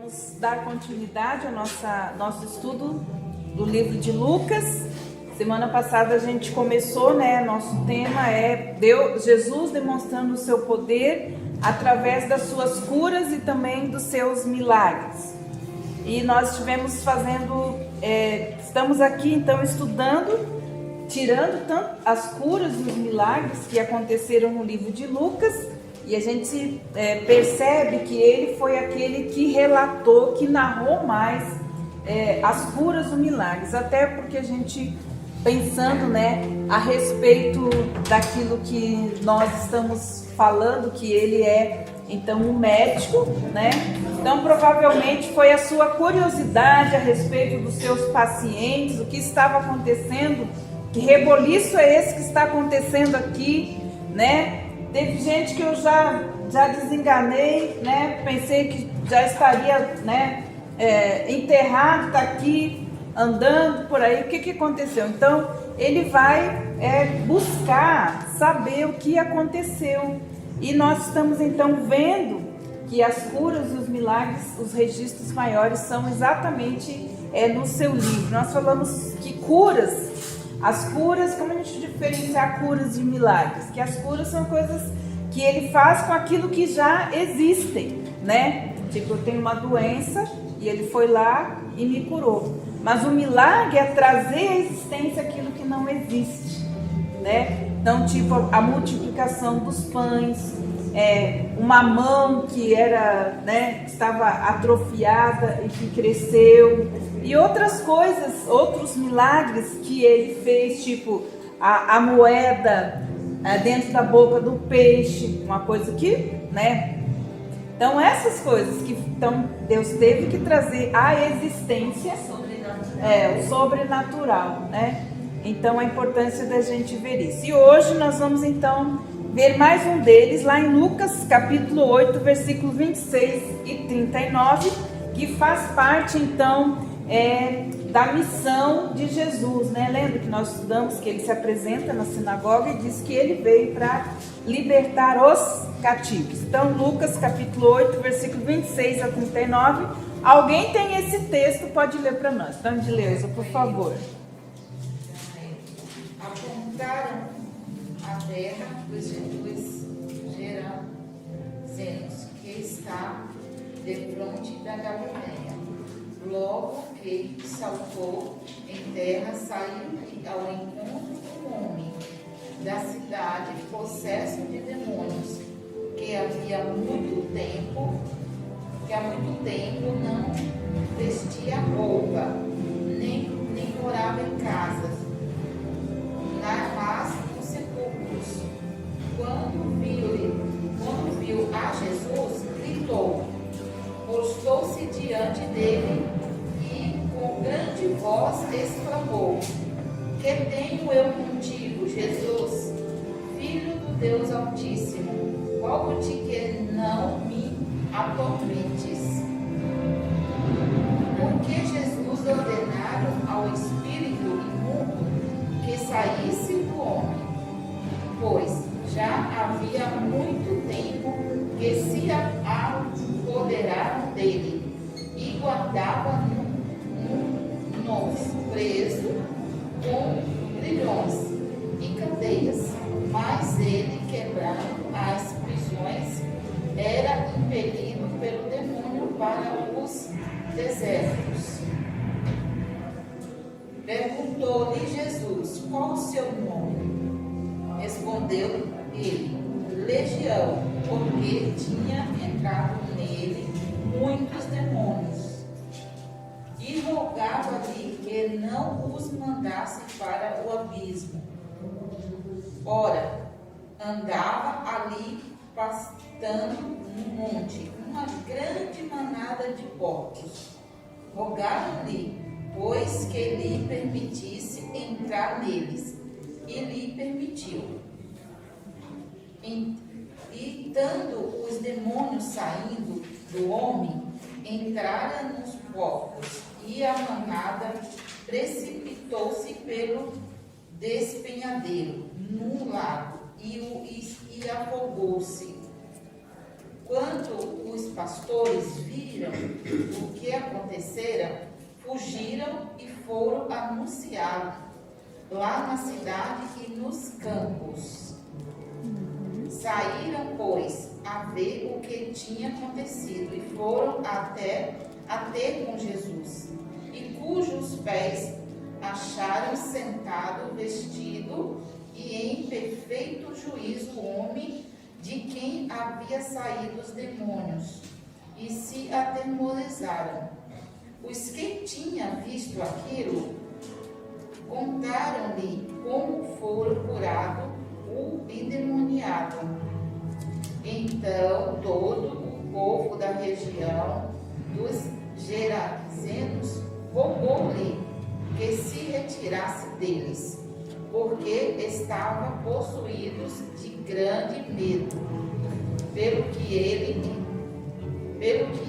Vamos dar continuidade ao nosso estudo do livro de Lucas. Semana passada a gente começou, nosso tema é Jesus demonstrando o seu poder através das suas curas e também dos seus milagres. E nós estivemos estamos aqui então estudando, tirando tanto as curas e os milagres que aconteceram no livro de Lucas. E a gente percebe que ele foi aquele que relatou, que narrou mais as curas e milagres. Até porque a gente, pensando a respeito daquilo que nós estamos falando, que ele é então um médico, Então provavelmente foi a sua curiosidade a respeito dos seus pacientes, o que estava acontecendo, que reboliço é esse que está acontecendo aqui, Teve gente que eu já desenganei, Pensei que já estaria, enterrado, está aqui, andando por aí. O que aconteceu? Então, ele vai buscar saber o que aconteceu. E nós estamos, então, vendo que as curas e os milagres, os registros maiores, são exatamente no seu livro. Nós falamos que as curas, como a gente diferenciar curas de milagres? Que as curas são coisas que ele faz com aquilo que já existem, Tipo, eu tenho uma doença e ele foi lá e me curou. Mas o milagre é trazer à existência aquilo que não existe, Então, tipo, a multiplicação dos pães, uma mão que estava atrofiada e que cresceu, e outras coisas, outros milagres que ele fez, tipo a moeda dentro da boca do peixe, uma coisa que, Então essas coisas que Deus teve que trazer à existência, o sobrenatural, Então a importância da gente ver isso. E hoje nós vamos então ver mais um deles lá em Lucas capítulo 8, versículo 26 e 39, que faz parte então da missão de Jesus, Lembra que nós estudamos que ele se apresenta na sinagoga e diz que ele veio para libertar os cativos. Então, Lucas capítulo 8, versículo 26 a 39. Alguém tem esse texto, pode ler para nós. Então, Dileuza, por favor. Apontaram a terra dos Gerazenos, que está defronte da Galileia. Logo que saltou em terra, saiu ao encontro do homem da cidade, possesso de demônios, que há muito tempo não vestia roupa, nem morava em casas, mas nos sepulcros. Quando viu a Jesus, gritou, postou-se diante dele e com grande voz exclamou: Que tenho eu contigo, Jesus, Filho do Deus Altíssimo? Rogo-te que não me atormentes. Porque Jesus ordenaram ao espírito imundo que saísse do homem, pois já havia muito tempo que se apoderaram dele e guardavam nos preso com grilhões e cadeias. Mas ele, quebrando as prisões, era impelido pelo demônio para os desertos. Perguntou-lhe Jesus: Qual o seu nome? Respondeu ele: Legião, porque tinha entrado nele muitos demônios. E rogava-lhe que não os mandasse para o abismo. Ora, andava ali pastando no monte uma grande manada de porcos. Rogaram-lhe, pois, que lhe permitisse entrar neles, e lhe permitiu. E estando os demônios saindo do homem, entraram nos porcos, e a manada precipitou-se pelo despenhadeiro no lago e afogou-se. Quando os pastores viram o que acontecera, fugiram e foram anunciá-lo lá na cidade e nos campos. Saíram, pois, a ver o que tinha acontecido e foram até com Jesus, e cujos pés acharam sentado, vestido e em perfeito juízo o homem de quem havia saído os demônios, e se atemorizaram. Os que tinham visto aquilo contaram-lhe como fora curado o endemoniado. Então todo o povo da região dos Gerazenos rogou-lhe que se retirasse deles, porque estavam possuídos de grande medo. Pelo que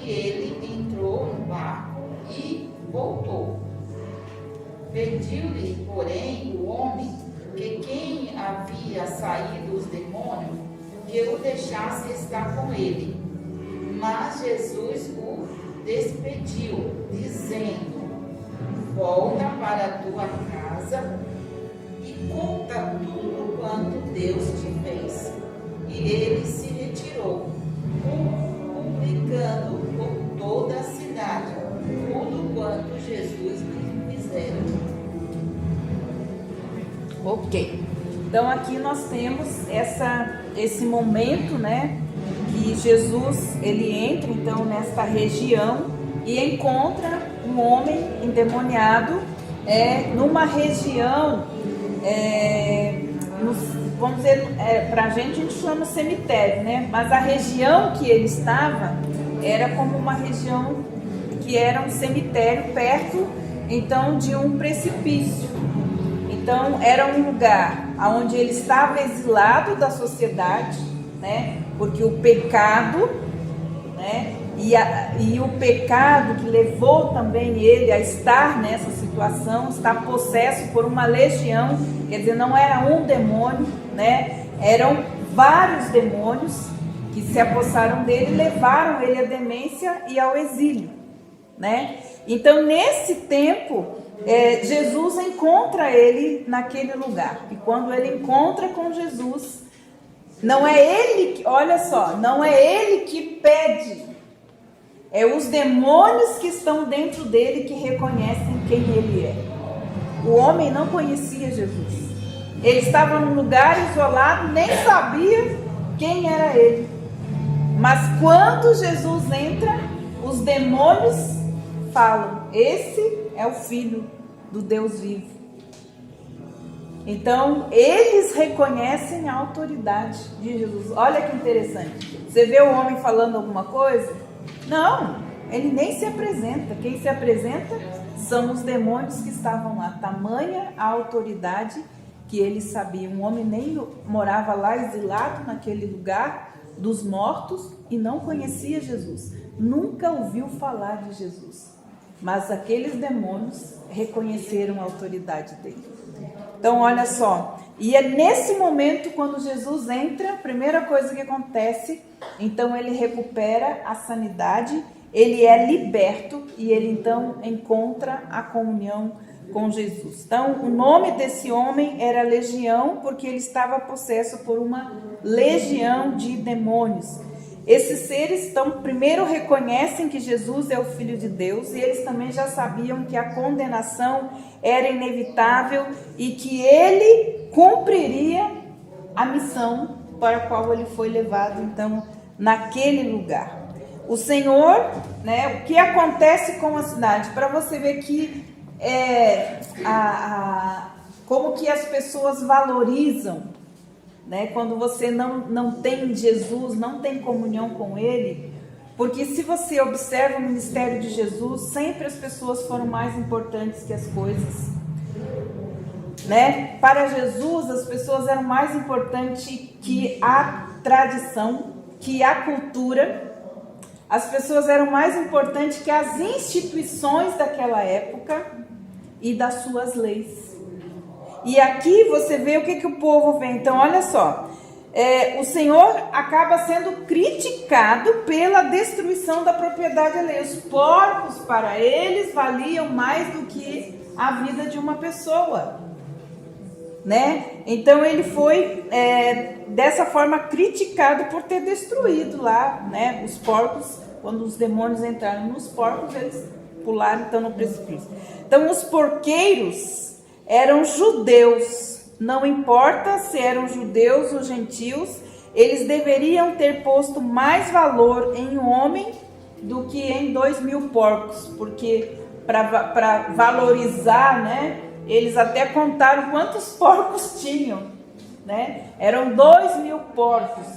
ele entrou no barco e voltou. Pediu-lhe, porém, o homem que quem havia saído os demônios, que o deixasse estar com ele. Mas Jesus o despediu, dizendo: volta para a tua casa e conta tudo quanto Deus te fez. E ele se retirou, publicando por toda a cidade tudo quanto Jesus lhe fizera. Ok. Então aqui nós temos esse momento, né, que Jesus ele entra então nesta região e encontra um homem endemoniado numa região, vamos dizer, para a gente chama cemitério, né? Mas a região que ele estava era como uma região que era um cemitério perto, então, de um precipício. Então era um lugar onde ele estava exilado da sociedade, né? Porque o pecado, né? E o pecado que levou também ele a estar nessa situação, está possesso por uma legião, quer dizer, não era um demônio, né? Eram vários demônios que se apossaram dele e levaram ele à demência e ao exílio, né? Então, nesse tempo, Jesus encontra ele naquele lugar. E quando ele encontra com Jesus, não é ele que, olha só, não é ele que pede, é os demônios que estão dentro dele que reconhecem quem ele é. O homem não conhecia Jesus. Ele estava num lugar isolado, nem sabia quem era ele. Mas quando Jesus entra, os demônios falam: esse é o Filho do Deus vivo. Então, eles reconhecem a autoridade de Jesus. Olha que interessante. Você vê o homem falando alguma coisa? Não, ele nem se apresenta. Quem se apresenta são os demônios que estavam lá. Tamanha a autoridade que eles sabiam. O homem nem morava lá exilado naquele lugar dos mortos e não conhecia Jesus. Nunca ouviu falar de Jesus. Mas aqueles demônios reconheceram a autoridade dele. Então, olha só. E é nesse momento, quando Jesus entra, a primeira coisa que acontece, então ele recupera a sanidade, ele é liberto e ele então encontra a comunhão com Jesus. Então, o nome desse homem era Legião, porque ele estava possesso por uma legião de demônios. Esses seres, então, primeiro reconhecem que Jesus é o Filho de Deus e eles também já sabiam que a condenação era inevitável e que ele cumpriria a missão para a qual ele foi levado, então, naquele lugar. O Senhor, né, o que acontece com a cidade? Para você ver que como que as pessoas valorizam, né? Quando você não tem Jesus, não tem comunhão com Ele, porque se você observa o ministério de Jesus, sempre as pessoas foram mais importantes que as coisas, né? Para Jesus, as pessoas eram mais importantes que a tradição, que a cultura, as pessoas eram mais importantes que as instituições daquela época e das suas leis. E aqui você vê o que o povo vê. Então, olha só. o Senhor acaba sendo criticado pela destruição da propriedade alheia. Os porcos, para eles, valiam mais do que a vida de uma pessoa, né? Então ele foi dessa forma criticado por ter destruído lá, né, os porcos. Quando os demônios entraram nos porcos, eles pularam então no precipício. Então os porqueiros eram judeus, não importa se eram judeus ou gentios, eles deveriam ter posto mais valor em um homem do que em 2.000 porcos, porque para valorizar, né, eles até contaram quantos porcos tinham, né? Eram 2.000 porcos,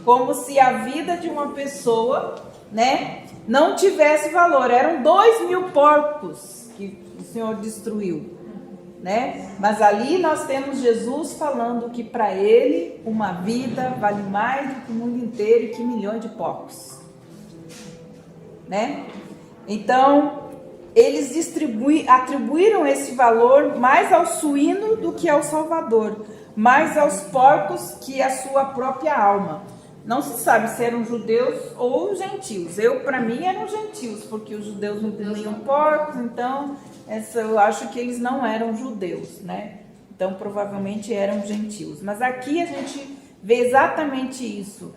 como se a vida de uma pessoa, né, não tivesse valor. Eram 2.000 porcos que o Senhor destruiu, né? Mas ali nós temos Jesus falando que para ele uma vida vale mais do que o mundo inteiro e que milhões de porcos, né? Então eles atribuíram esse valor mais ao suíno do que ao Salvador, mais aos porcos que à sua própria alma. Não se sabe se eram judeus ou gentios. Para mim eram gentios, porque os judeus não comiam porcos, então eu acho que eles não eram judeus, né? Então provavelmente eram gentios. Mas aqui a gente vê exatamente isso.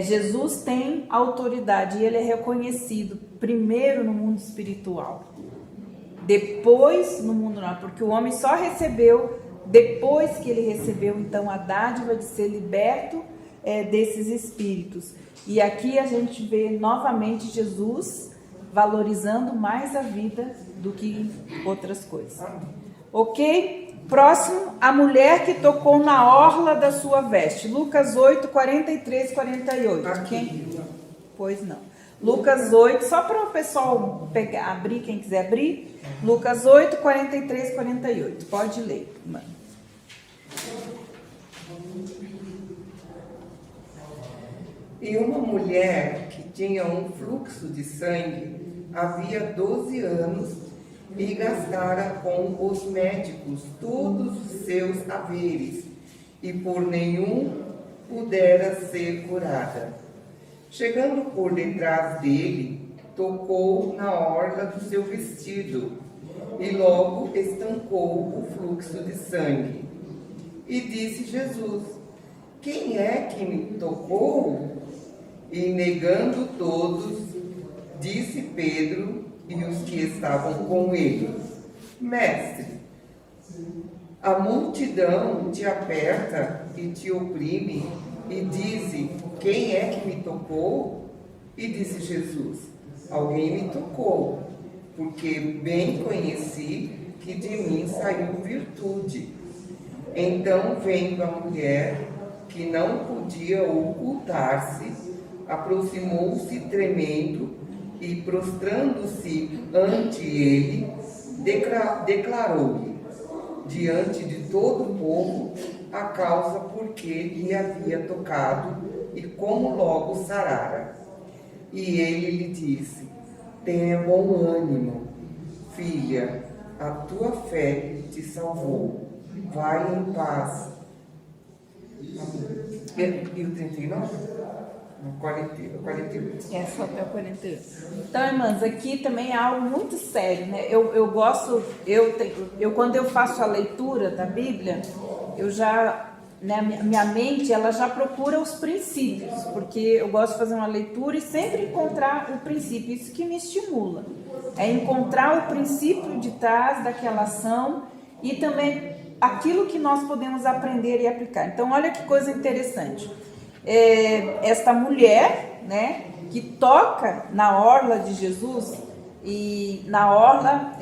Jesus tem autoridade e ele é reconhecido primeiro no mundo espiritual, depois no mundo natural, porque o homem só recebeu depois que ele recebeu então a dádiva de ser liberto desses espíritos. E aqui a gente vê novamente Jesus valorizando mais a vida do que outras coisas. Ok? Próximo, a mulher que tocou na orla da sua veste. Lucas 8, 43, 48. Quem? Pois não. Lucas 8, só para o pessoal abrir, quem quiser abrir. Lucas 8, 43, 48. Pode ler, mano. E uma mulher que tinha um fluxo de sangue havia 12 anos e gastara com os médicos todos os seus haveres, e por nenhum pudera ser curada. Chegando por detrás dele, tocou na orla do seu vestido, e logo estancou o fluxo de sangue. E disse Jesus: quem é que me tocou? E negando todos, disse Pedro e os que estavam com ele: Mestre, a multidão te aperta e te oprime, e diz: quem é que me tocou? E disse Jesus: alguém me tocou, porque bem conheci que de mim saiu virtude. Então, vendo a mulher que não podia ocultar-se, aproximou-se tremendo e, prostrando-se ante ele, declarou-lhe diante de todo o povo a causa por que lhe havia tocado e como logo sarara. E ele lhe disse: tenha bom ânimo, filha, a tua fé te salvou. Vai em paz. E o 39? 48. Só até o 48. Então, irmãs, aqui também é algo muito sério, né? Eu gosto, quando eu faço a leitura da Bíblia, eu já, né, minha mente, ela já procura os princípios, porque eu gosto de fazer uma leitura e sempre encontrar o princípio. Isso que me estimula, é encontrar o princípio de trás daquela ação e também aquilo que nós podemos aprender e aplicar. Então, olha que coisa interessante. Esta mulher, né, que toca na orla de Jesus, e na orla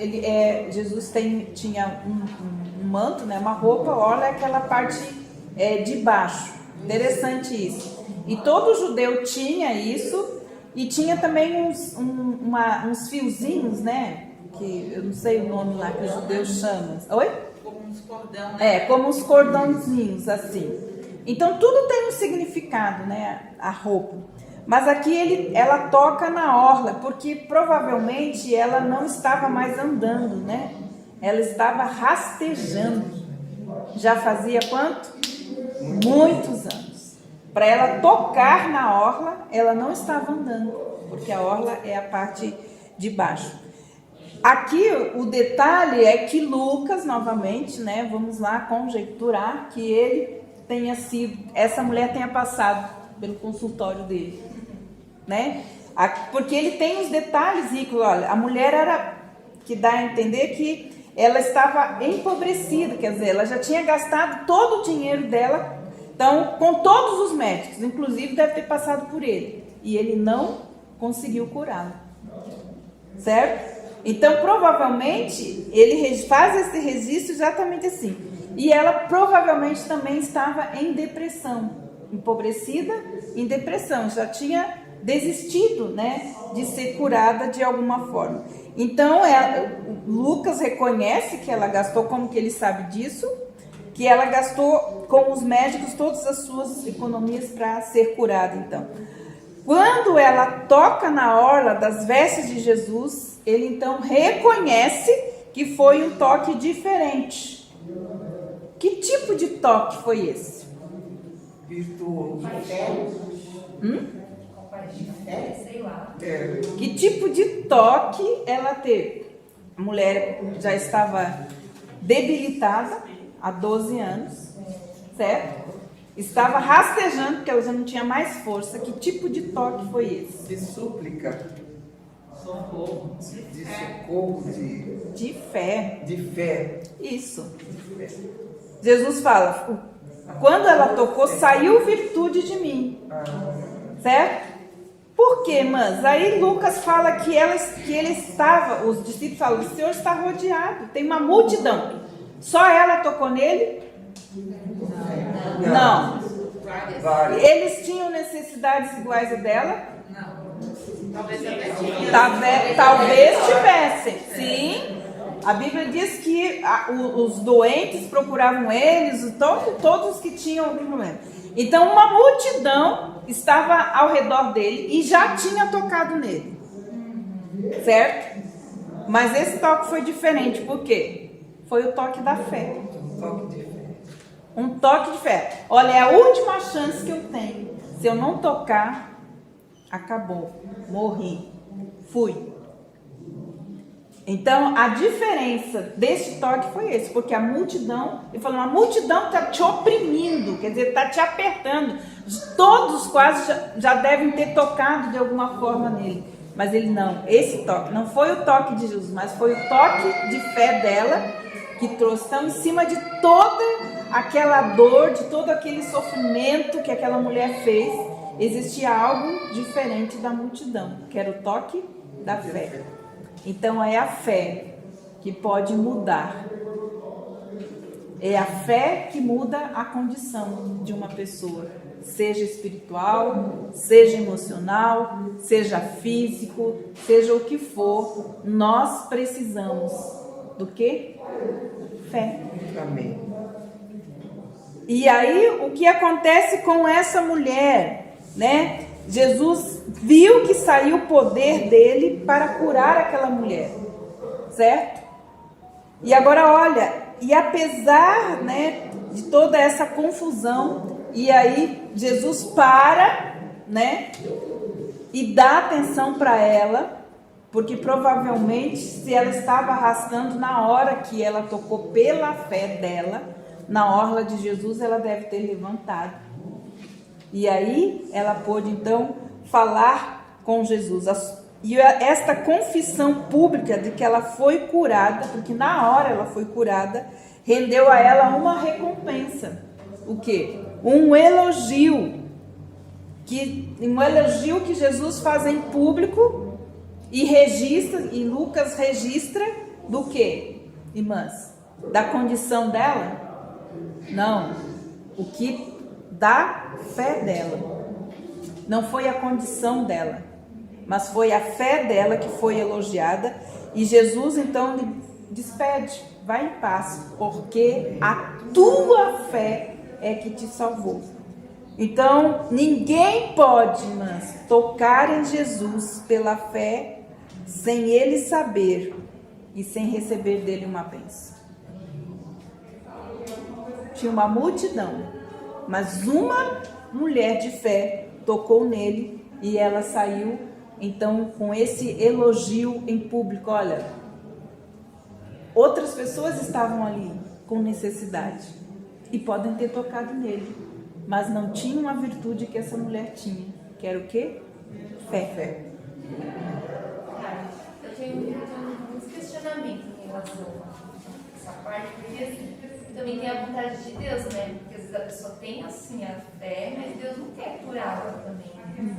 Jesus tinha um manto, né, uma roupa. A orla é aquela parte de baixo. Interessante isso. E todo judeu tinha isso, e tinha também uns fiozinhos, né, que eu não sei o nome lá que os judeus chamam. Oi? Como uns cordão, né? Como uns cordãozinhos assim. Então tudo tem um significado, né, a roupa. Mas aqui ela toca na orla, porque provavelmente ela não estava mais andando, né? Ela estava rastejando. Já fazia quanto? Muitos anos. para ela tocar na orla, ela não estava andando, porque a orla é a parte de baixo. Aqui o detalhe é que Lucas, novamente, né, vamos lá conjecturar que ele tenha sido, essa mulher tenha passado pelo consultório dele, né? Porque ele tem os detalhes, olha, a mulher era, que dá a entender que ela estava empobrecida, quer dizer, ela já tinha gastado todo o dinheiro dela, então, com todos os médicos, inclusive deve ter passado por ele, e ele não conseguiu curá-la, certo? Então, provavelmente, ele faz esse registro exatamente assim, e ela provavelmente também estava em depressão, empobrecida, em depressão, já tinha desistido, né, de ser curada de alguma forma. Então, Lucas reconhece que ela gastou, como que ele sabe disso? Que ela gastou com os médicos todas as suas economias para ser curada. Então, quando ela toca na orla das vestes de Jesus, ele então reconhece que foi um toque diferente. Que tipo de toque foi esse? Virtuoso. Sei lá. Que tipo de toque ela teve? A mulher já estava debilitada há 12 anos, certo? Estava rastejando, porque ela já não tinha mais força. Que tipo de toque foi esse? De súplica. Socorro. De socorro, De fé. de fé. Isso. Jesus fala, quando ela tocou, saiu virtude de mim. Certo? Por quê, irmãs? Aí Lucas fala que ele estava, os discípulos falam, o Senhor está rodeado, tem uma multidão. Só ela tocou nele? Não. Várias. Eles tinham necessidades iguais a dela? Talvez até tinha. Talvez tivessem. Sim. A Bíblia diz que os doentes procuravam eles, todos que tinham algum problema. Então uma multidão estava ao redor dele e já tinha tocado nele, certo? Mas esse toque foi diferente, por quê? Foi o toque da fé. Um toque de fé. Olha, é a última chance que eu tenho. Se eu não tocar, acabou, morri, fui. Então, a diferença deste toque foi esse, porque a multidão, ele falou, a multidão está te oprimindo, quer dizer, está te apertando. Todos quase já devem ter tocado de alguma forma nele, mas ele não. Esse toque não foi o toque de Jesus, mas foi o toque de fé dela que trouxe. Então, em cima de toda aquela dor, de todo aquele sofrimento que aquela mulher fez, existia algo diferente da multidão, que era o toque da fé. Então é a fé que pode mudar. É a fé que muda a condição de uma pessoa, seja espiritual, seja emocional, seja físico, seja o que for. Nós precisamos do quê? Fé. Amém. E aí o que acontece com essa mulher, né? Jesus viu que saiu o poder dele para curar aquela mulher, certo? E agora olha, e apesar, né, de toda essa confusão, e aí Jesus para, né, e dá atenção para ela, porque provavelmente se ela estava arrastando na hora que ela tocou pela fé dela, na orla de Jesus, ela deve ter levantado. E aí ela pôde então falar com Jesus. E esta confissão pública de que ela foi curada, porque na hora ela foi curada, rendeu a ela uma recompensa. O quê? Um elogio. Um elogio que Jesus faz em público e registra, e Lucas registra do quê, irmãs? Da condição dela? Não. O que da fé dela. Não foi a condição dela, mas foi a fé dela que foi elogiada. E Jesus então lhe despede, vai em paz, porque a tua fé é que te salvou. Então ninguém pode, mas tocar em Jesus pela fé sem ele saber e sem receber dele uma bênção. Tinha uma multidão, mas uma mulher de fé tocou nele e ela saiu, então, com esse elogio em público. Olha, outras pessoas estavam ali com necessidade e podem ter tocado nele, mas não tinham a virtude que essa mulher tinha, que era o quê? Fé. Eu tenho muitos questionamentos em relação a essa parte, porque assim, também tem a vontade de Deus, né? Porque às vezes a pessoa tem assim a fé, mas Deus não quer curá-la também, né?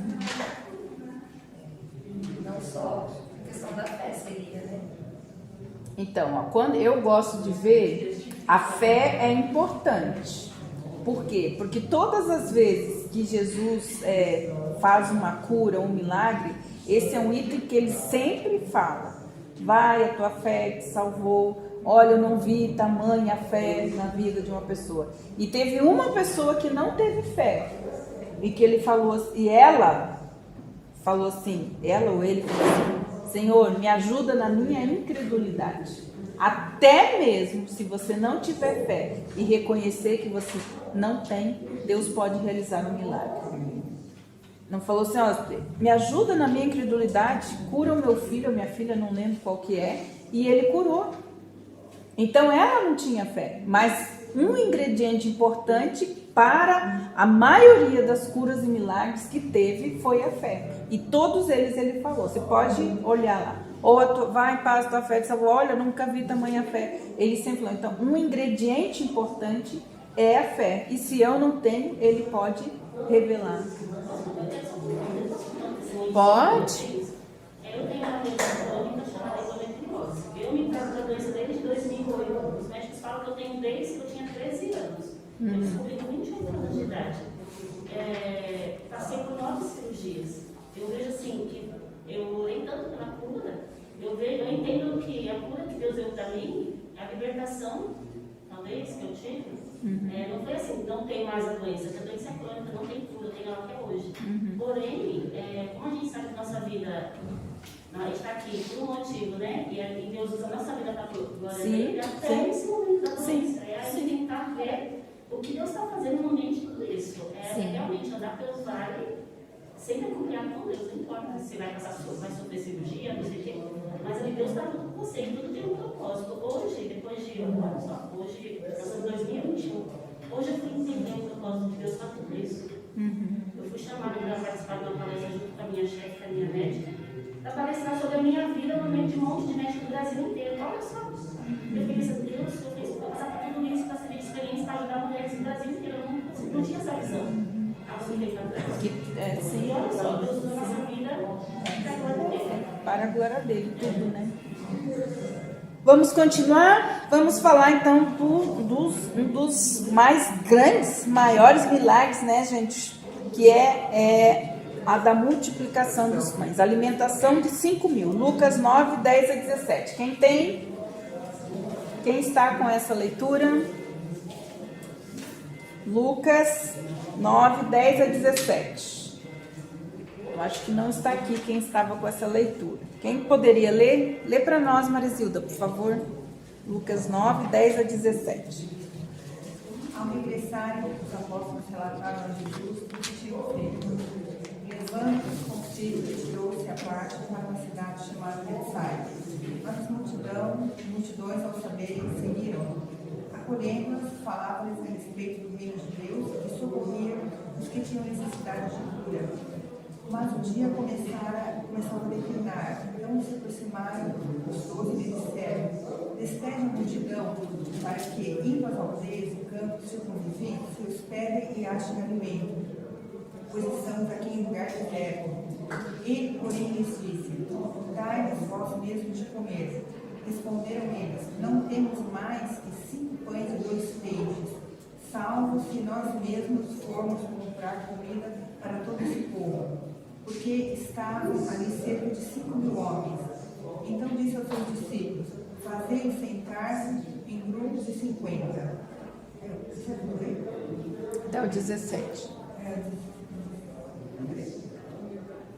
Não só a questão da fé seria, né? Então, ó, quando eu gosto de ver, a fé é importante. Por quê? Porque todas as vezes que Jesus faz uma cura, um milagre, esse é um item que ele sempre fala. Vai, a tua fé te salvou. Olha, eu não vi tamanha fé na vida de uma pessoa. E teve uma pessoa que não teve fé. E que ele falou, e ela falou assim, ela ou ele falou assim: Senhor, me ajuda na minha incredulidade. Até mesmo se você não tiver fé e reconhecer que você não tem, Deus pode realizar um milagre. Não falou assim, ó, me ajuda na minha incredulidade, cura o meu filho ou minha filha, não lembro qual que é, e ele curou. Então ela não tinha fé, mas um ingrediente importante para a maioria das curas e milagres que teve foi a fé. E todos eles ele falou, você pode olhar lá. Ou vai em paz, tua fé te salvou. Olha, eu nunca vi tamanha fé. Ele sempre falou, então um ingrediente importante é a fé. E se eu não tenho, ele pode revelar. Pode? Eu tenho uma doença crônica chamada endometriose. Eu me trato da doença desde 2008. Os médicos falam que eu tenho desde que eu tinha 13 anos. Eu descobri com 28 anos de idade. Passei por 9 cirurgias. Eu vejo assim que eu orei tanto pela cura. Eu entendo que a cura que Deus deu para mim, a libertação, talvez, que eu tive, não foi assim, não tem mais a doença, que a doença é crônica, não tem cura, tem ela até hoje. Porém, como a gente sabe que nossa vida está aqui por um motivo, né? E Deus usa a nossa vida para glória dele, até esse momento da doença. É a gente tentar ver o que Deus está fazendo no meio de tudo isso. Realmente andar pelos vales, sempre acompanhar com Deus, não importa se vai sofrer cirurgia, não sei o quê. Mas ali Deus está tudo com você, e tudo tem um propósito. Hoje, depois de olha só, hoje, nós estamos em 2021. Hoje eu fui entender o propósito de Deus para tudo isso. Eu fui chamada para participar de uma palestra junto com a minha chefe, com a minha médica, para palestrar sobre a minha vida no meio de um monte de médicos do Brasil inteiro. Olha só. Eu fiquei pensando, Deus, eu fiz para passar por tudo isso, para ser experiência, para ajudar mulheres do Brasil inteiro. Eu não tinha essa visão. Sim, e olha só, Deus usa a nossa vida para a glória dele, tudo, né? Vamos continuar? Vamos falar então um dos mais grandes, maiores milagres, né, gente? Que é a da multiplicação dos pães, a alimentação de 5.000. Lucas 9, 10 a 17. Quem tem? Quem está com essa leitura? Lucas 9, 10 a 17. Eu acho que não está aqui quem estava com essa leitura. Quem poderia ler? Lê para nós, Marisilda, por favor. Lucas 9, 10 a 17. Ao regressarem, os apóstolos relataram a Jesus o que tinham feito. Levando-se consigo, retirou-se à parte para uma cidade chamada Betsaida. Mas as multidões, ao saberem, seguiram-no. Acolhendo-as, falava-lhes a respeito do reino de Deus e socorria os que tinham necessidade de cura. Mas o dia começou a declinar, então se aproximaram os 12 e lhes disseram: despede a multidão, para que, indo às aldeias e campos circunvizinhos, se hospedem e achem alimento, pois estamos aqui em lugar deserto. Ele, porém, lhes disse: dai-nos vós mesmos de comer. Responderam eles: não temos mais que 5 pães e 2 peixes, salvo se nós mesmos formos comprar comida para todo esse povo. Porque estavam ali cerca de 5.000 homens. Então disse aos seus discípulos: fazei-os sentar-se em grupos de 50. Até o 17.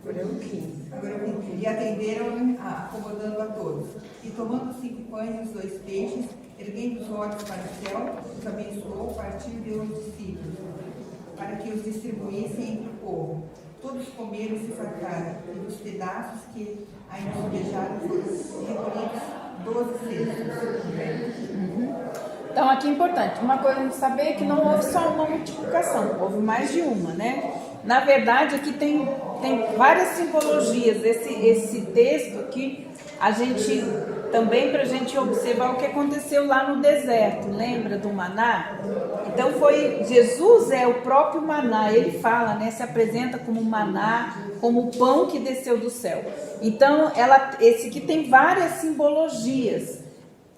Agora é o 15. E atenderam-lhe, acomodando a todos. E tomando os 5 pães e os 2 peixes, erguendo os olhos para o céu, os abençoou, partiu e deu aos discípulos, para que os distribuíssem entre o povo. Todos comeram e se fartaram, e dos pedaços que ainda sobejaram foram recolhidos 12 cestos. Então aqui é importante, uma coisa de saber é que não houve só uma multiplicação, houve mais de uma, né? Na verdade aqui tem várias simbologias, esse texto aqui, a gente também para a gente observar o que aconteceu lá no deserto, lembra do maná? Então Jesus é o próprio maná, ele fala, né? Se apresenta como maná, como o pão que desceu do céu. Então esse aqui tem várias simbologias.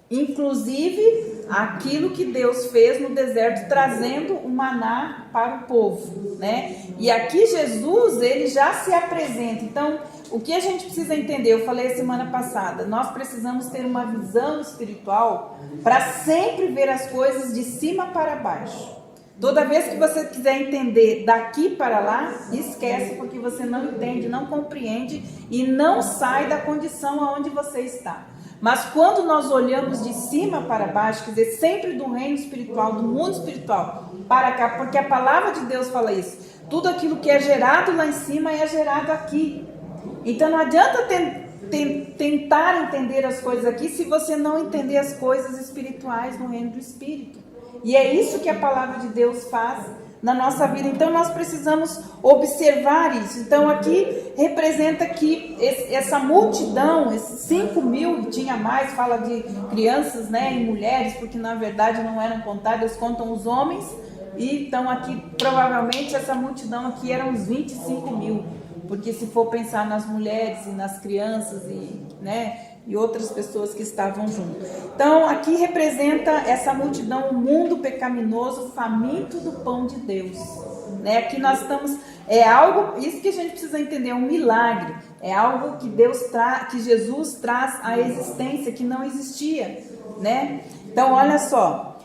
Inclusive aquilo que Deus fez no deserto, trazendo o maná para o povo, né? E aqui Jesus, ele já se apresenta. Então, o que a gente precisa entender, eu falei a semana passada, nós precisamos ter uma visão espiritual para sempre ver as coisas de cima para baixo. Toda vez que você quiser entender daqui para lá, esquece, porque você não entende, não compreende e não sai da condição aonde você está. Mas quando nós olhamos de cima para baixo, quer dizer, sempre do reino espiritual, do mundo espiritual, para cá, porque a palavra de Deus fala isso, tudo aquilo que é gerado lá em cima é gerado aqui. Então não adianta tentar entender as coisas aqui se você não entender as coisas espirituais no reino do Espírito. E é isso que a palavra de Deus faz na nossa vida. Então nós precisamos observar isso. Então aqui representa que essa multidão, esses 5.000, tinha mais, fala de crianças, né, e mulheres, porque na verdade não eram contadas, contam os homens. E então aqui provavelmente essa multidão aqui eram uns 25.000, porque se for pensar nas mulheres e nas crianças e outras pessoas que estavam junto. Então, aqui representa essa multidão, o mundo pecaminoso, faminto do pão de Deus. Né? Aqui nós estamos, é algo, isso que a gente precisa entender, é um milagre, é algo que que Jesus traz à existência, que não existia. Né? Então, olha só,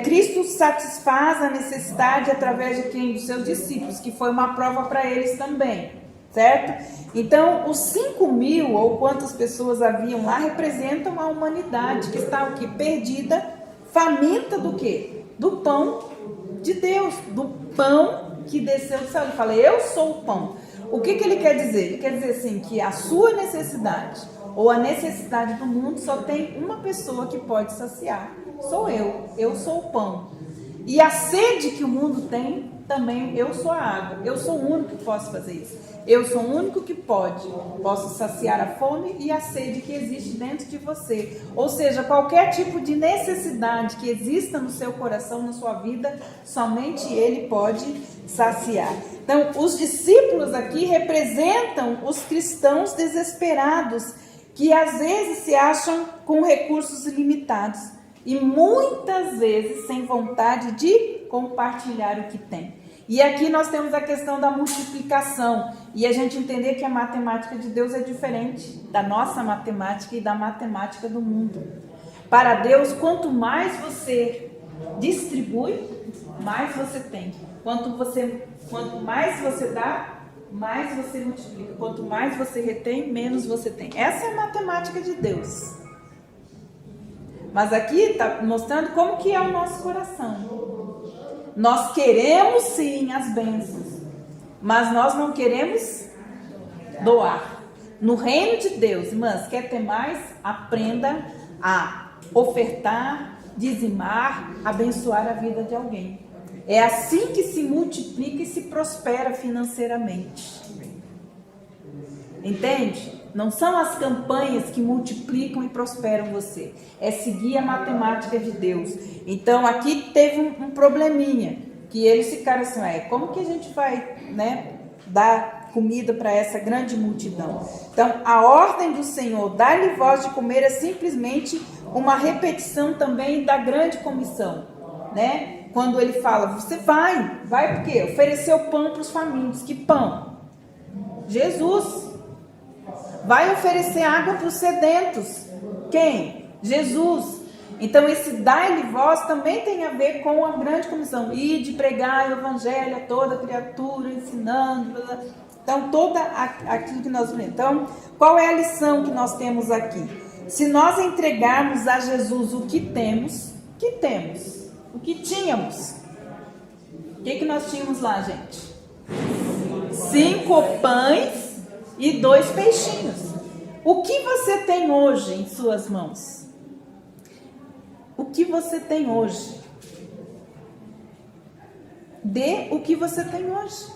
Cristo satisfaz a necessidade através de quem? Dos seus discípulos, que foi uma prova para eles também. Certo? Então, os 5.000 ou quantas pessoas haviam lá representam a humanidade que está o quê? Perdida, faminta do quê? Do pão de Deus, do pão que desceu do céu. Ele fala, eu sou o pão. O que ele quer dizer? Ele quer dizer assim, que a sua necessidade ou a necessidade do mundo só tem uma pessoa que pode saciar. Sou eu sou o pão. E a sede que o mundo tem, também eu sou a água. Eu sou o único que posso fazer isso. Eu sou o único que posso saciar a fome e a sede que existe dentro de você. Ou seja, qualquer tipo de necessidade que exista no seu coração, na sua vida, somente Ele pode saciar. Então, os discípulos aqui representam os cristãos desesperados, que às vezes se acham com recursos limitados e muitas vezes sem vontade de compartilhar o que tem. E aqui nós temos a questão da multiplicação, e a gente entender que a matemática de Deus é diferente da nossa matemática e da matemática do mundo. Para Deus, quanto mais você distribui, mais você tem. Quanto mais você dá, mais você multiplica. Quanto mais você retém, menos você tem. Essa é a matemática de Deus. Mas aqui está mostrando como que é o nosso coração. Nós queremos sim as bênçãos, mas nós não queremos doar. No reino de Deus, irmãs, quer ter mais? Aprenda a ofertar, dizimar, abençoar a vida de alguém. É assim que se multiplica e se prospera financeiramente. Entende? Não são as campanhas que multiplicam e prosperam você. É seguir a matemática de Deus. Então, aqui teve um probleminha. Que eles ficaram assim, como que a gente vai, dar comida para essa grande multidão? Então, a ordem do Senhor, dar-lhe voz de comer, é simplesmente uma repetição também da grande comissão. Né? Quando ele fala, você vai por quê? Oferecer o pão para os famintos. Que pão? Jesus. Vai oferecer água para os sedentos. Quem? Jesus. Então esse dar-lhe voz também tem a ver com a grande comissão. Ir de pregar o evangelho a toda criatura, ensinando. Então toda aquilo que nós vemos. Então qual é a lição que nós temos aqui? Se nós entregarmos a Jesus o que temos, o que tínhamos, O que nós tínhamos lá, gente? 5 pães e 2 peixinhos. O que você tem hoje em suas mãos? O que você tem hoje? Dê o que você tem hoje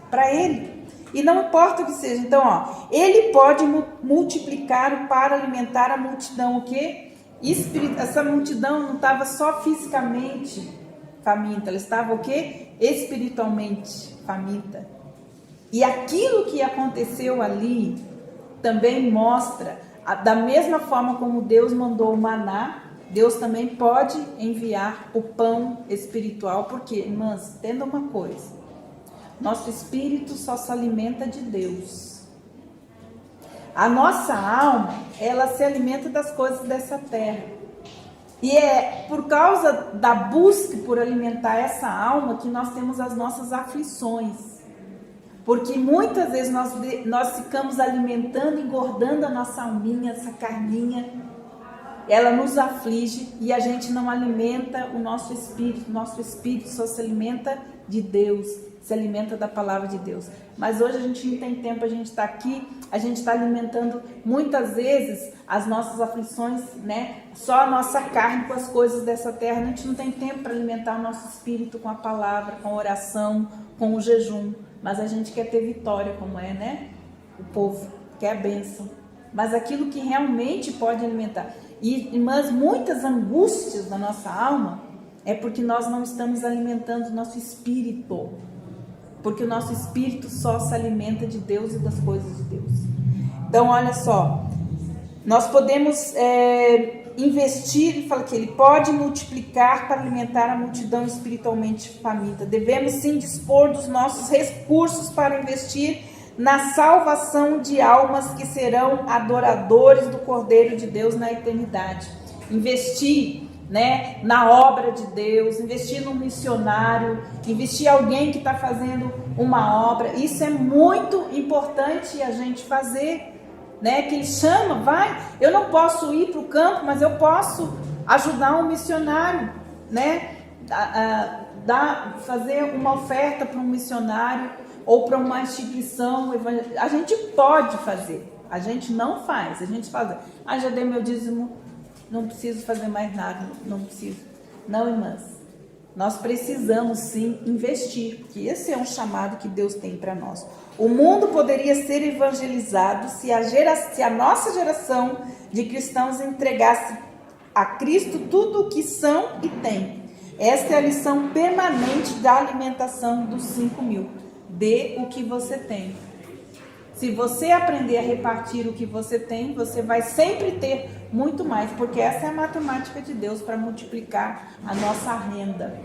para Ele. E não importa o que seja. Então, ó, Ele pode multiplicar para alimentar a multidão. O quê? Essa multidão não estava só fisicamente faminta, ela estava o quê? Espiritualmente faminta. E aquilo que aconteceu ali também mostra, da mesma forma como Deus mandou o maná, Deus também pode enviar o pão espiritual. Porque, irmãs, entenda uma coisa: nosso espírito só se alimenta de Deus. A nossa alma, ela se alimenta das coisas dessa terra. E é por causa da busca por alimentar essa alma que nós temos as nossas aflições. Porque muitas vezes nós ficamos alimentando, engordando a nossa alminha, essa carninha. Ela nos aflige e a gente não alimenta o nosso espírito. Nosso espírito só se alimenta de Deus, se alimenta da palavra de Deus. Mas hoje a gente não tem tempo, a gente está aqui, a gente está alimentando muitas vezes as nossas aflições, né? Só a nossa carne com as coisas dessa terra. A gente não tem tempo para alimentar o nosso espírito com a palavra, com a oração, com o jejum. Mas a gente quer ter vitória, como é, né? O povo quer a bênção. Mas aquilo que realmente pode alimentar. Mas muitas angústias da nossa alma é porque nós não estamos alimentando o nosso espírito. Porque o nosso espírito só se alimenta de Deus e das coisas de Deus. Então, olha só. Nós podemos investir, ele fala que ele pode multiplicar para alimentar a multidão espiritualmente faminta. Devemos sim dispor dos nossos recursos para investir na salvação de almas que serão adoradores do Cordeiro de Deus na eternidade. Investir, né, na obra de Deus, investir num missionário, investir em alguém que está fazendo uma obra. Isso é muito importante a gente fazer, né? Que ele chama, vai. Eu não posso ir para o campo, mas eu posso ajudar um missionário, né? Fazer uma oferta para um missionário ou para uma instituição. A gente pode fazer, a gente não faz, a gente faz. Já dei meu dízimo, não preciso fazer mais nada, não preciso. Não, irmãs, nós precisamos sim investir, porque esse é um chamado que Deus tem para nós. O mundo poderia ser evangelizado se a nossa geração de cristãos entregasse a Cristo tudo o que são e têm. Esta é a lição permanente da alimentação dos 5.000. Dê o que você tem. Se você aprender a repartir o que você tem, você vai sempre ter muito mais, porque essa é a matemática de Deus para multiplicar a nossa renda.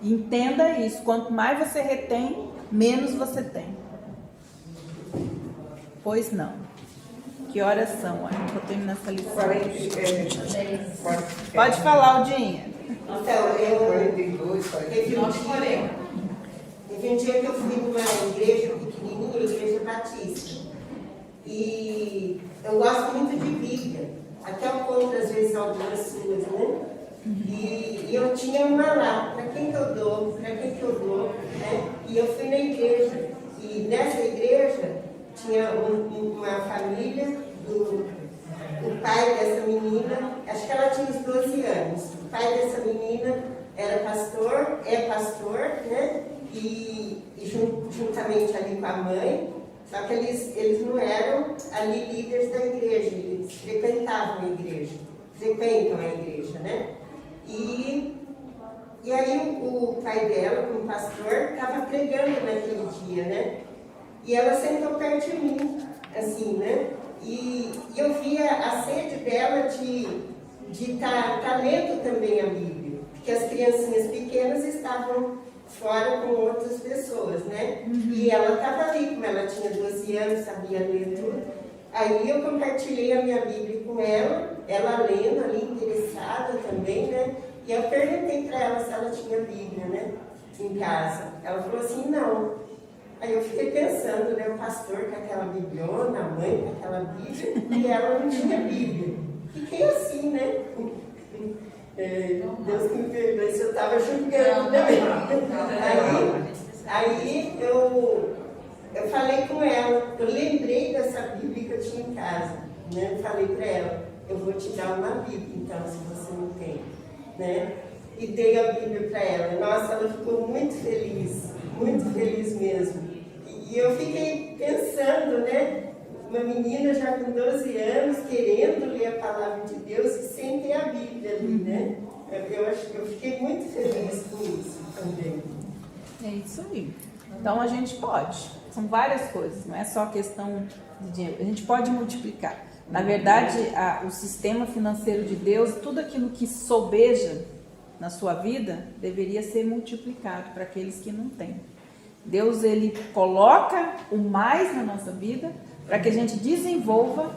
Entenda isso, quanto mais você retém, menos você tem. Pois não. Que horas são? Eu vou terminar essa lição. Pode falar, Aldinha. Então, teve um dia que eu fui numa igreja pequenininha, igreja batista. E eu gosto muito de Bíblia. Até eu conto, às vezes, algumas suas, né? E eu tinha uma lá, para quem que eu dou, né? E eu fui na igreja. E nessa igreja tinha uma família, o pai dessa menina, acho que ela tinha uns 12 anos. O pai dessa menina era pastor, é pastor, né? E juntamente ali com a mãe, só que eles não eram ali líderes da igreja, eles frequentam a igreja, né? E aí o pai dela, como pastor, estava pregando naquele dia, né? E ela sentou perto de mim, assim, né? E eu via a sede dela de estar lendo também a Bíblia, porque as criancinhas pequenas estavam fora com outras pessoas, né? E ela estava ali, como ela tinha 12 anos, sabia ler tudo. Aí eu compartilhei a minha Bíblia com ela lendo ali, interessada também, né? E eu perguntei para ela se ela tinha Bíblia, né? Em casa. Ela falou assim, não. Aí eu fiquei pensando, né? O pastor com aquela bibliona, a mãe com aquela Bíblia, e ela não tinha Bíblia. Fiquei assim, né? Deus que me perdoe se eu estava julgando, né? Aí eu falei com ela, eu lembrei dessa Bíblia que eu tinha em casa, né? Eu falei para ela, eu vou te dar uma Bíblia, então, se você não tem, né? E dei a Bíblia para ela. Nossa, ela ficou muito feliz mesmo. E eu fiquei pensando, né? Uma menina já com 12 anos, querendo ler a palavra de Deus e sem ter a Bíblia ali, né? Eu fiquei muito feliz com isso também. É isso aí. Então a gente pode. São várias coisas, não é só questão de dinheiro. A gente pode multiplicar. Na verdade, o sistema financeiro de Deus, tudo aquilo que sobeja na sua vida, deveria ser multiplicado para aqueles que não têm. Deus, ele coloca o mais na nossa vida para que a gente desenvolva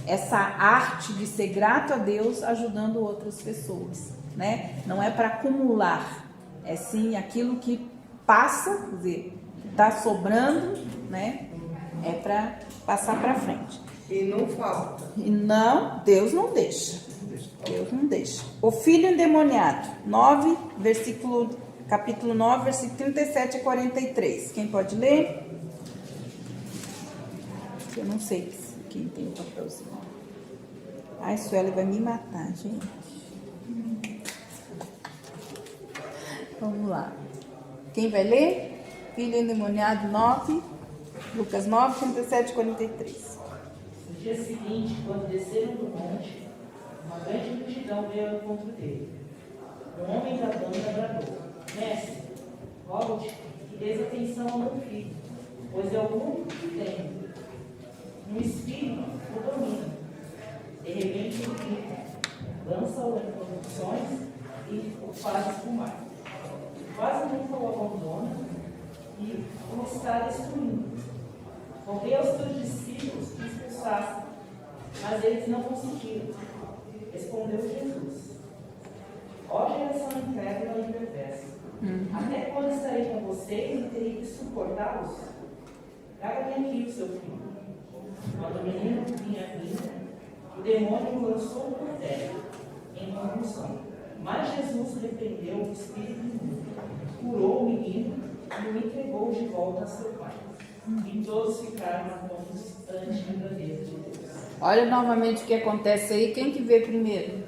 essa arte de ser grato a Deus ajudando outras pessoas, né? Não é para acumular, é sim aquilo que passa, quer dizer, está sobrando, né? É para passar para frente. E não falta. E não, Deus não deixa. Deus não deixa. O filho endemoniado, capítulo 9, versículo 37 a 43. Quem pode ler? Eu não sei quem tem o papelzinho. Ai, Sueli vai me matar, gente. Vamos lá. Quem vai ler? Filho endemoniado 9, Lucas 9, 37 e 43. No dia seguinte, quando desceram do monte, uma grande multidão veio ao encontro dele. Um homem da banda bradou: Mestre, rogo-te que dês atenção ao meu filho, pois é o único que tenho. Um espírito o domina. De repente ele grita, lança-o em convulsões e o faz espumar. Quase nunca o abandona e o está destruindo. Roguei aos teus discípulos que expulsassem, mas eles não conseguiram. Respondeu Jesus: Ó geração incrédula e perversa, até quando estarei com vocês e terei que suportá-los? Traga-me aqui o seu filho. Quando o menino vinha vindo, o demônio o lançou por terra, em convulsão. Mas Jesus repreendeu o espírito imundo, curou o menino e o entregou de volta a seu pai. E todos ficaram atónitos ante a grandeza de Deus. Olha novamente o que acontece aí. Quem que vê primeiro?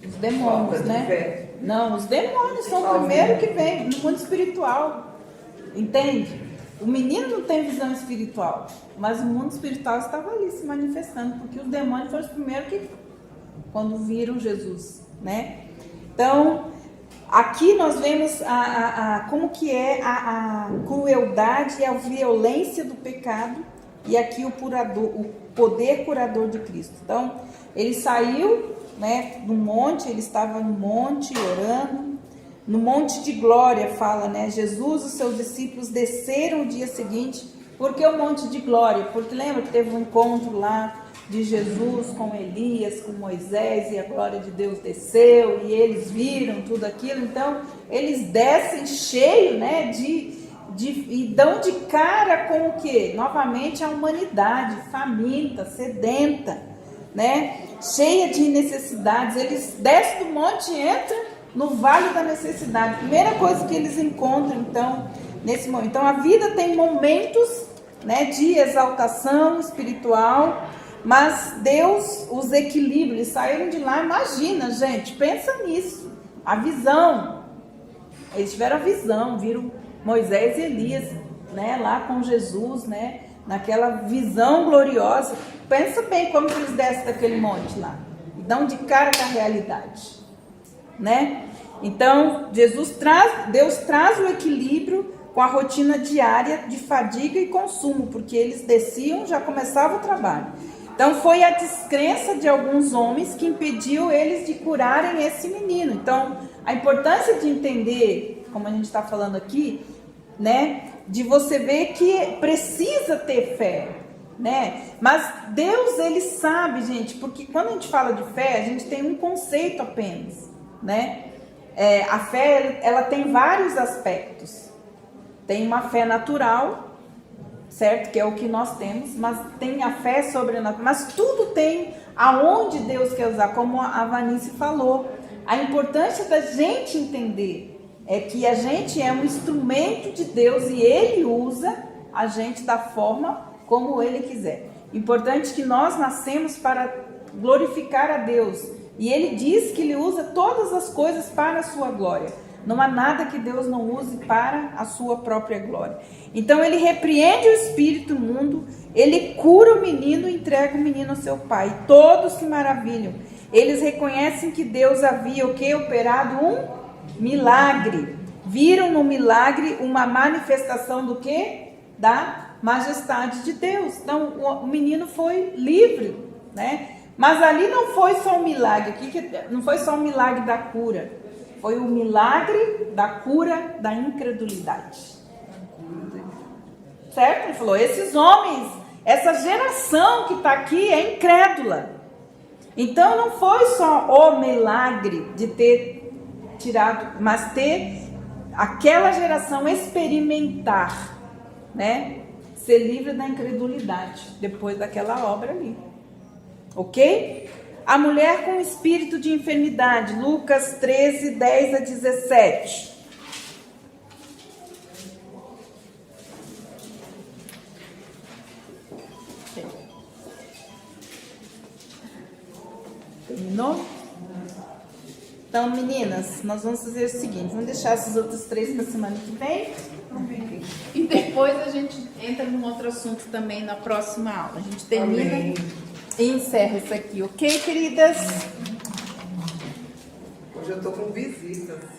Os demônios, né? Não, os demônios são o primeiro que vem no mundo espiritual. Entende? O menino não tem visão espiritual, mas o mundo espiritual estava ali se manifestando, porque os demônios foram os primeiros que, quando viram Jesus, né? Então, aqui nós vemos como que é a crueldade e a violência do pecado, e aqui o poder curador de Cristo. Então, ele saiu, né, do monte, ele estava no monte orando. No monte de glória fala, né? Jesus e os seus discípulos desceram o dia seguinte. Por que o monte de glória? Porque lembra que teve um encontro lá de Jesus com Elias, com Moisés, e a glória de Deus desceu, e eles viram tudo aquilo. Então, eles descem cheio, né, e dão de cara com o quê? Novamente a humanidade, faminta, sedenta, né? Cheia de necessidades. Eles descem do monte e entram no vale da necessidade. Primeira coisa que eles encontram, então, nesse momento. Então, a vida tem momentos, né, de exaltação espiritual, mas Deus os equilibra. Eles saíram de lá, imagina, gente, pensa nisso. A visão. Eles tiveram a visão, viram Moisés e Elias, né, lá com Jesus, né, naquela visão gloriosa. Pensa bem como que eles descem daquele monte lá. E dão de cara com a realidade. Né? Então, Deus traz o equilíbrio com a rotina diária de fadiga e consumo, porque eles desciam, já começava o trabalho. Então, foi a descrença de alguns homens que impediu eles de curarem esse menino. Então, a importância de entender, como a gente está falando aqui, né, de você ver que precisa ter fé, né? Mas Deus, ele sabe, gente, porque quando a gente fala de fé, a gente tem um conceito apenas, né? A fé, ela tem vários aspectos. Tem uma fé natural, certo? Que é o que nós temos, mas tem a fé sobrenatural, mas tudo tem aonde Deus quer usar, como a Vanice falou. A importância da gente entender é que a gente é um instrumento de Deus e Ele usa a gente da forma como Ele quiser. Importante que nós nascemos para glorificar a Deus e Ele diz que Ele usa todas as coisas para a sua glória. Não há nada que Deus não use para a sua própria glória. Então Ele repreende o espírito imundo, Ele cura o menino e entrega o menino ao seu pai. Todos se maravilham. Eles reconhecem que Deus havia o que? Operado um milagre. Viram no milagre uma manifestação do que? Da majestade de Deus. Então o menino foi livre, né? Mas ali não foi só um milagre, não foi só um milagre da cura. Foi o milagre da cura da incredulidade. Certo? Ele falou, esses homens, essa geração que está aqui é incrédula. Então não foi só o milagre de ter tirado, mas ter aquela geração experimentar, né? Ser livre da incredulidade depois daquela obra ali. Ok? A mulher com espírito de enfermidade, Lucas 13, 10 a 17. Terminou? Então, meninas, nós vamos fazer o seguinte, vamos deixar essas outras 3 para a semana que vem. E depois a gente entra num outro assunto também na próxima aula. A gente termina e encerra isso aqui, ok, queridas? Hoje eu estou com visitas.